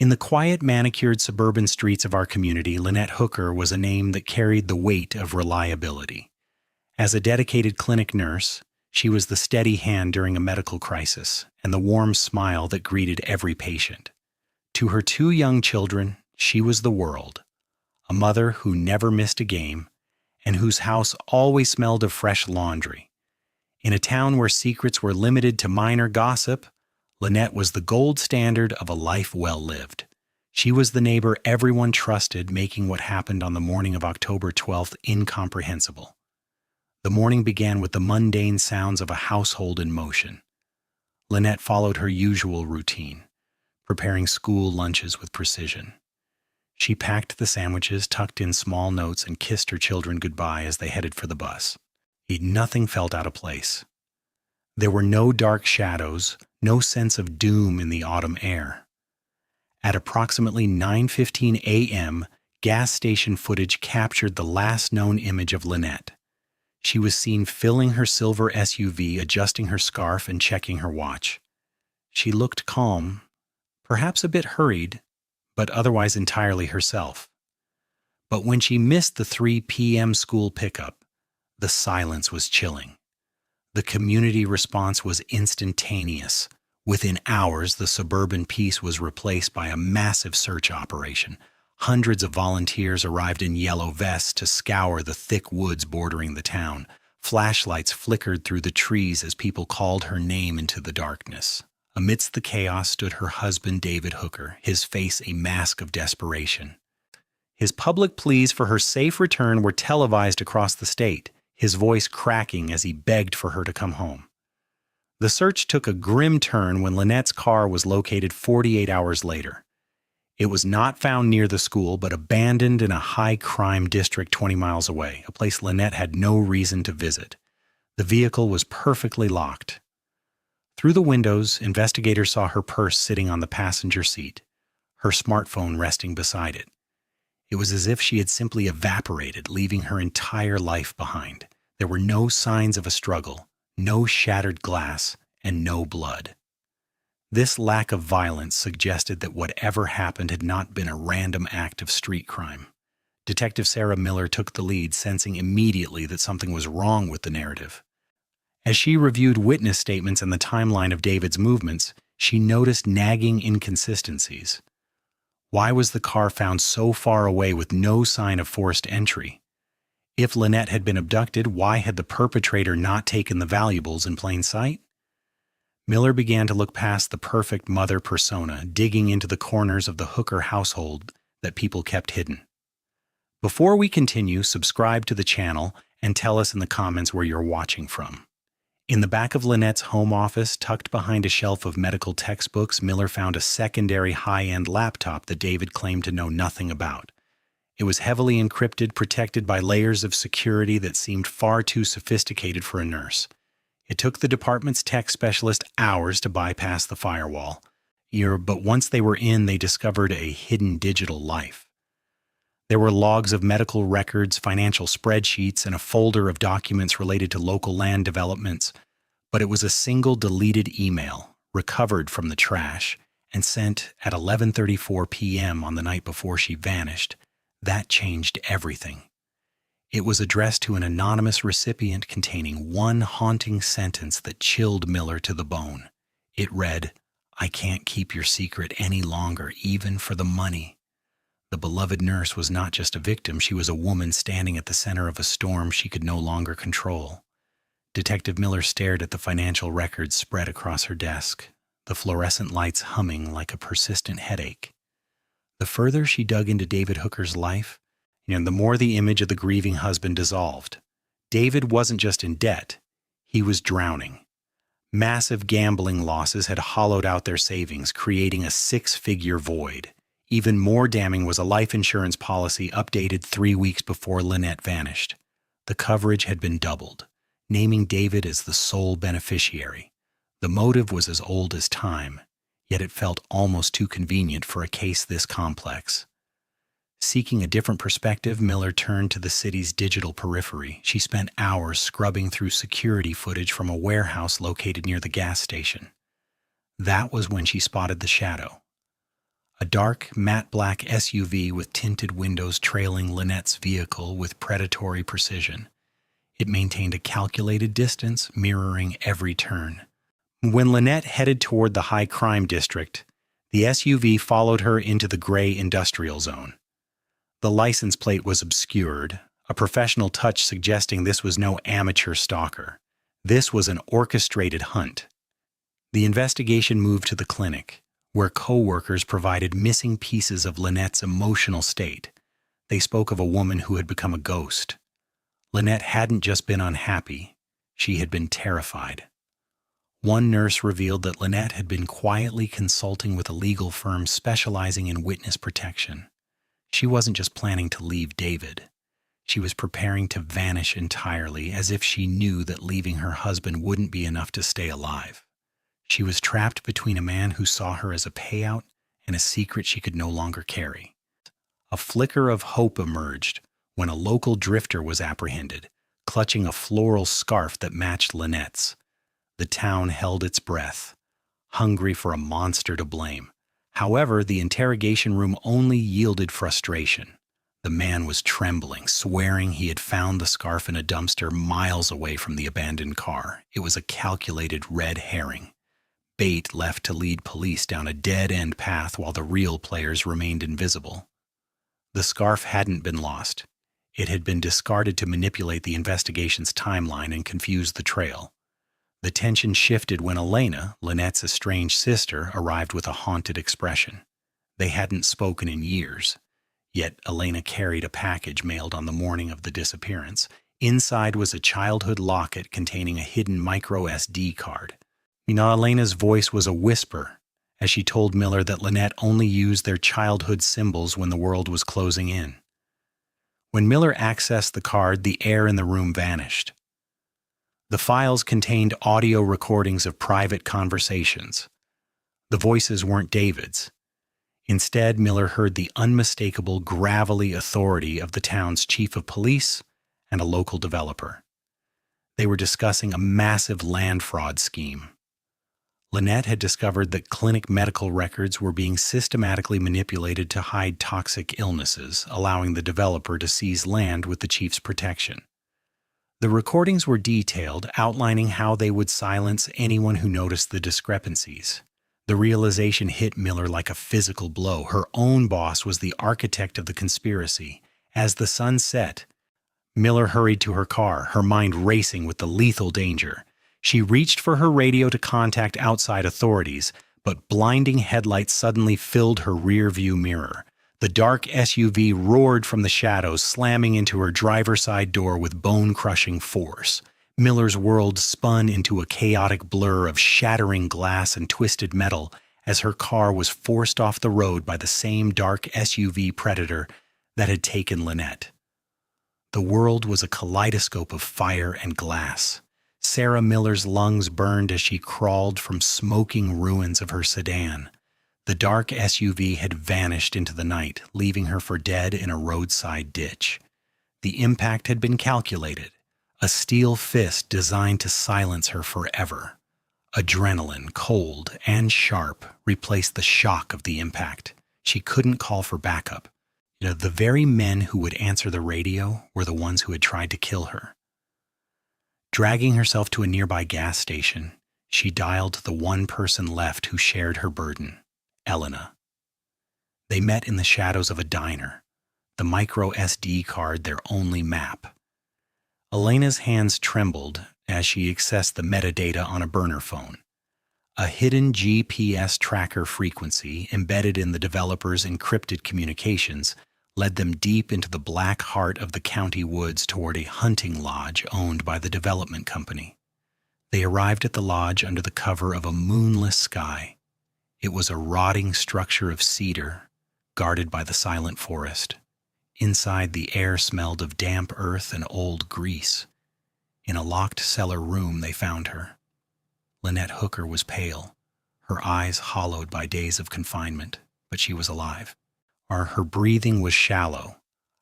In the quiet, manicured suburban streets of our community, Lynette Hooker was a name that carried the weight of reliability. As a dedicated clinic nurse, she was the steady hand during a medical crisis and the warm smile that greeted every patient. To her two young children, she was the world, a mother who never missed a game and whose house always smelled of fresh laundry. In a town where secrets were limited to minor gossip, Lynette was the gold standard of a life well lived. She was the neighbor everyone trusted, making what happened on the morning of October 12th incomprehensible. The morning began with the mundane sounds of a household in motion. Lynette followed her usual routine, preparing school lunches with precision. She packed the sandwiches, tucked in small notes, and kissed her children goodbye as they headed for the bus. Nothing felt out of place. There were no dark shadows, no sense of doom in the autumn air. At approximately 9:15 a.m., gas station footage captured the last known image of Lynette. She was seen filling her silver SUV, adjusting her scarf, and checking her watch. She looked calm, perhaps a bit hurried, but otherwise entirely herself. But when she missed the 3 p.m. school pickup, the silence was chilling. The community response was instantaneous. Within hours, the suburban peace was replaced by a massive search operation. Hundreds of volunteers arrived in yellow vests to scour the thick woods bordering the town. Flashlights flickered through the trees as people called her name into the darkness. Amidst the chaos stood her husband, David Hooker, his face a mask of desperation. His public pleas for her safe return were televised across the state, his voice cracking as he begged for her to come home. The search took a grim turn when Lynette's car was located 48 hours later. It was not found near the school, but abandoned in a high-crime district 20 miles away, a place Lynette had no reason to visit. The vehicle was perfectly locked. Through the windows, investigators saw her purse sitting on the passenger seat, her smartphone resting beside it. It was as if she had simply evaporated, leaving her entire life behind. There were no signs of a struggle, no shattered glass, and no blood. This lack of violence suggested that whatever happened had not been a random act of street crime. Detective Sarah Miller took the lead, sensing immediately that something was wrong with the narrative. As she reviewed witness statements and the timeline of David's movements, she noticed nagging inconsistencies. Why was the car found so far away with no sign of forced entry? If Lynette had been abducted, why had the perpetrator not taken the valuables in plain sight? Miller began to look past the perfect mother persona, digging into the corners of the Hooker household that people kept hidden. Before we continue, subscribe to the channel and tell us in the comments where you're watching from. In the back of Lynette's home office, tucked behind a shelf of medical textbooks, Miller found a secondary high-end laptop that David claimed to know nothing about. It was heavily encrypted, protected by layers of security that seemed far too sophisticated for a nurse. It took the department's tech specialist hours to bypass the firewall. But once they were in, they discovered a hidden digital life. There were logs of medical records, financial spreadsheets, and a folder of documents related to local land developments. But it was a single deleted email, recovered from the trash, and sent at 11:34 p.m. on the night before she vanished. That changed everything. It was addressed to an anonymous recipient containing one haunting sentence that chilled Miller to the bone. It read, "I can't keep your secret any longer, even for the money." The beloved nurse was not just a victim, she was a woman standing at the center of a storm she could no longer control. Detective Miller stared at the financial records spread across her desk, the fluorescent lights humming like a persistent headache. The further she dug into David Hooker's life, the more the image of the grieving husband dissolved. David wasn't just in debt, he was drowning. Massive gambling losses had hollowed out their savings, creating a 6-figure void. Even more damning was a life insurance policy updated 3 weeks before Lynette vanished. The coverage had been doubled, naming David as the sole beneficiary. The motive was as old as time, yet it felt almost too convenient for a case this complex. Seeking a different perspective, Miller turned to the city's digital periphery. She spent hours scrubbing through security footage from a warehouse located near the gas station. That was when she spotted the shadow. A dark, matte black SUV with tinted windows trailing Lynette's vehicle with predatory precision. It maintained a calculated distance, mirroring every turn. When Lynette headed toward the high crime district, the SUV followed her into the gray industrial zone. The license plate was obscured, a professional touch suggesting this was no amateur stalker. This was an orchestrated hunt. The investigation moved to the clinic, where co-workers provided missing pieces of Lynette's emotional state. They spoke of a woman who had become a ghost. Lynette hadn't just been unhappy, she had been terrified. One nurse revealed that Lynette had been quietly consulting with a legal firm specializing in witness protection. She wasn't just planning to leave David. She was preparing to vanish entirely, as if she knew that leaving her husband wouldn't be enough to stay alive. She was trapped between a man who saw her as a payout and a secret she could no longer carry. A flicker of hope emerged when a local drifter was apprehended, clutching a floral scarf that matched Lynette's. The town held its breath, hungry for a monster to blame. However, the interrogation room only yielded frustration. The man was trembling, swearing he had found the scarf in a dumpster miles away from the abandoned car. It was a calculated red herring. Bait left to lead police down a dead-end path while the real players remained invisible. The scarf hadn't been lost. It had been discarded to manipulate the investigation's timeline and confuse the trail. The tension shifted when Elena, Lynette's estranged sister, arrived with a haunted expression. They hadn't spoken in years, yet Elena carried a package mailed on the morning of the disappearance. Inside was a childhood locket containing a hidden micro SD card. Elena's voice was a whisper as she told Miller that Lynette only used their childhood symbols when the world was closing in. When Miller accessed the card, the air in the room vanished. The files contained audio recordings of private conversations. The voices weren't David's. Instead, Miller heard the unmistakable, gravelly authority of the town's chief of police and a local developer. They were discussing a massive land fraud scheme. Lynette had discovered that clinic medical records were being systematically manipulated to hide toxic illnesses, allowing the developer to seize land with the chief's protection. The recordings were detailed, outlining how they would silence anyone who noticed the discrepancies. The realization hit Miller like a physical blow. Her own boss was the architect of the conspiracy. As the sun set, Miller hurried to her car, her mind racing with the lethal danger. She reached for her radio to contact outside authorities, but blinding headlights suddenly filled her rear-view mirror. The dark SUV roared from the shadows, slamming into her driver's side door with bone-crushing force. Miller's world spun into a chaotic blur of shattering glass and twisted metal as her car was forced off the road by the same dark SUV predator that had taken Lynette. The world was a kaleidoscope of fire and glass. Sarah Miller's lungs burned as she crawled from smoking ruins of her sedan. The dark SUV had vanished into the night, leaving her for dead in a roadside ditch. The impact had been calculated, a steel fist designed to silence her forever. Adrenaline, cold and sharp, replaced the shock of the impact. She couldn't call for backup. The very men who would answer the radio were the ones who had tried to kill her. Dragging herself to a nearby gas station, she dialed the one person left who shared her burden, Elena. They met in the shadows of a diner, the micro SD card their only map. Elena's hands trembled as she accessed the metadata on a burner phone. A hidden GPS tracker frequency embedded in the developer's encrypted communications led them deep into the black heart of the county woods toward a hunting lodge owned by the development company. They arrived at the lodge under the cover of a moonless sky. It was a rotting structure of cedar, guarded by the silent forest. Inside, the air smelled of damp earth and old grease. In a locked cellar room, they found her. Lynette Hooker was pale, her eyes hollowed by days of confinement, but she was alive. Her breathing was shallow,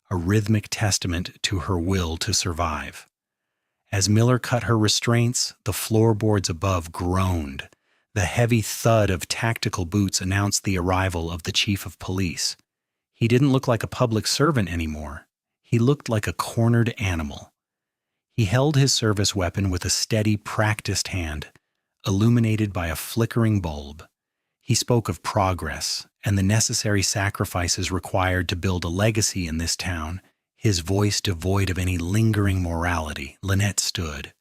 a rhythmic testament to her will to survive. As Miller cut her restraints, the floorboards above groaned. The heavy thud of tactical boots announced the arrival of the chief of police. He didn't look like a public servant anymore. He looked like a cornered animal. He held his service weapon with a steady, practiced hand, illuminated by a flickering bulb. He spoke of progress and the necessary sacrifices required to build a legacy in this town, his voice devoid of any lingering morality. Lynette stood,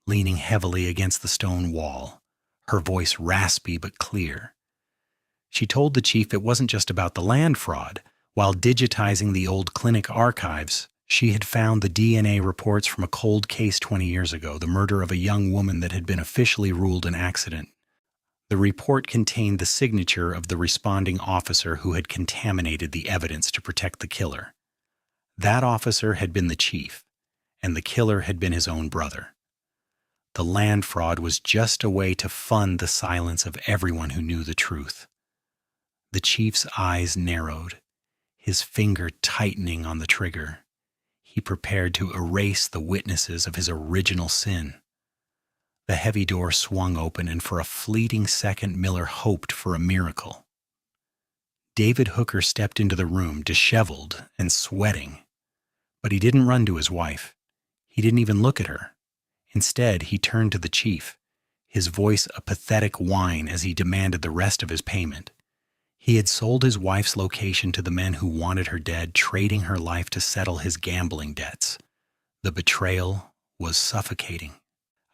leaning heavily against the stone wall, her voice raspy but clear. She told the chief it wasn't just about the land fraud. While digitizing the old clinic archives, she had found the DNA reports from a cold case 20 years ago, the murder of a young woman that had been officially ruled an accident. The report contained the signature of the responding officer who had contaminated the evidence to protect the killer. That officer had been the chief, and the killer had been his own brother. The land fraud was just a way to fund the silence of everyone who knew the truth. The chief's eyes narrowed, his finger tightening on the trigger. He prepared to erase the witnesses of his original sin. The heavy door swung open, and for a fleeting second, Miller hoped for a miracle. David Hooker stepped into the room, disheveled and sweating. But he didn't run to his wife. He didn't even look at her. Instead, he turned to the chief, his voice a pathetic whine as he demanded the rest of his payment. He had sold his wife's location to the men who wanted her dead, trading her life to settle his gambling debts. The betrayal was suffocating.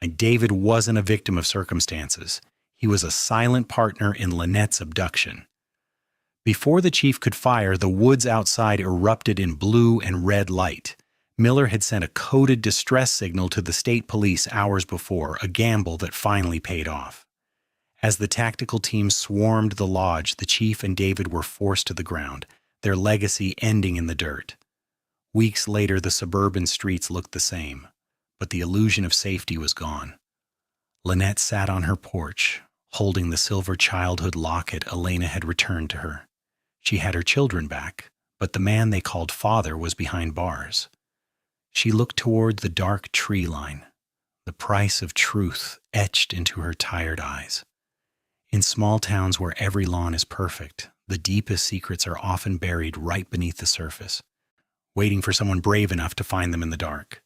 And David wasn't a victim of circumstances. He was a silent partner in Lynette's abduction. Before the chief could fire, the woods outside erupted in blue and red light. Miller had sent a coded distress signal to the state police hours before, a gamble that finally paid off. As the tactical team swarmed the lodge, the chief and David were forced to the ground, their legacy ending in the dirt. Weeks later, the suburban streets looked the same, but the illusion of safety was gone. Lynette sat on her porch, holding the silver childhood locket Elena had returned to her. She had her children back, but the man they called father was behind bars. She looked toward the dark tree line, the price of truth etched into her tired eyes. In small towns where every lawn is perfect, the deepest secrets are often buried right beneath the surface, waiting for someone brave enough to find them in the dark.